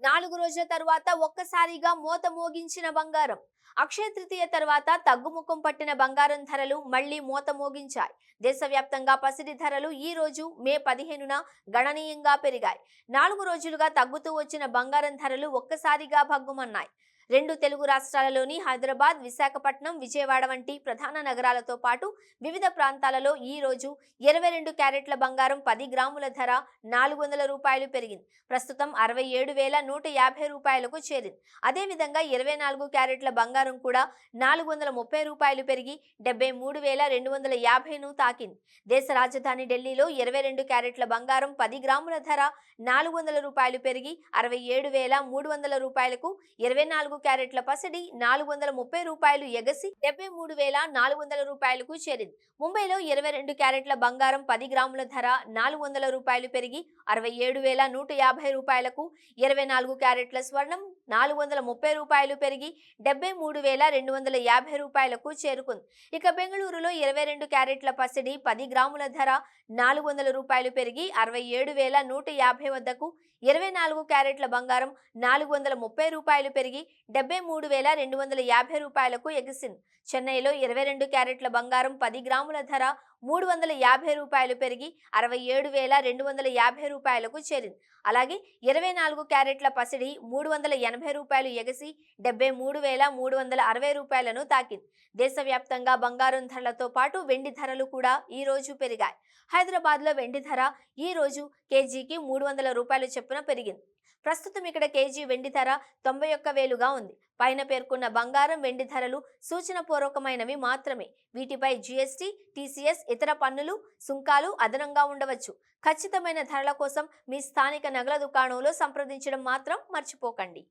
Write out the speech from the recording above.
4 రోజుల తర్వాత ఒక్కసారిగా మోత మోగించిన బంగారం. అక్షయ తృతీయ తర్వాత తగ్గుముఖం పట్టిన బంగారం ధరలు మళ్లీ మోత మోగించాయి. దేశవ్యాప్తంగా పసిడి ధరలు ఈ రోజు మే 15న గణనీయంగా పెరిగాయి. 4 రోజులుగా తగ్గుతూ వచ్చిన బంగారం ధరలు ఒక్కసారిగా భగ్గుమన్నాయి. రెండు తెలుగు రాష్ట్రాలలోని హైదరాబాద్, విశాఖపట్నం, విజయవాడ వంటి ప్రధాన నగరాలతో పాటు వివిధ ప్రాంతాలలో ఈ రోజు 22 క్యారెట్ల బంగారం 10 గ్రాముల ధర 400 రూపాయలు పెరిగింది. ప్రస్తుతం 67,150 రూపాయలకు చేరింది. అదేవిధంగా 24 క్యారెట్ల బంగారం కూడా 430 రూపాయలు పెరిగి 73,250ను తాకింది. దేశ రాజధాని ఢిల్లీలో 22 క్యారెట్ల బంగారం 10 గ్రాముల ధర 400 రూపాయలు పెరిగి 67,300 రూపాయలకు, 24 క్యారెట్ల పసిడి 430 రూపాయలు ఎగసి 73,400 రూపాయలకు చేరింది. ముంబైలో 22 క్యారెట్ల బంగారం 10 గ్రాముల ధర 400 రూపాయలు పెరిగి 67,150 రూపాయలకు, 24 క్యారెట్ల స్వర్ణం 430 రూపాయలు పెరిగి 73,250 రూపాయలకు చేరుకుంది. ఇక బెంగళూరులో 22 క్యారెట్ల పసిడి 10 గ్రాముల ధర 400 రూపాయలు పెరిగి 67,150 వద్దకు, 24 క్యారెట్ల బంగారం 430 రూపాయలు పెరిగి 73,250 రూపాయలకు ఎగిసింది. చెన్నైలో 22 క్యారెట్ల బంగారం 10 గ్రాముల ధర 350 రూపాయలు పెరిగి 67,250 రూపాయలకు చేరింది. అలాగే 24 క్యారెట్ల పసిడి 380 రూపాయలు ఎగసి 73,360 రూపాయలను తాకింది. దేశవ్యాప్తంగా బంగారం ధరలతో పాటు వెండి ధరలు కూడా ఈ రోజు పెరిగాయి. హైదరాబాద్లో వెండి ధర ఈ రోజు కేజీకి 300 రూపాయలు చొప్పున పెరిగింది. ప్రస్తుతం ఇక్కడ కేజీ వెండి ధర 91,000గా ఉంది. పైన పేర్కొన్న బంగారం, వెండి ధరలు సూచనపూర్వకమైనవి మాత్రమే. వీటిపై జీఎస్టీ, టీసీఎస్, ఇతర పన్నులు, సుంకాలు అదనంగా ఉండవచ్చు. ఖచ్చితమైన ధరల కోసం మీ స్థానిక నగల దుకాణంలో సంప్రదించడం మాత్రం మర్చిపోకండి.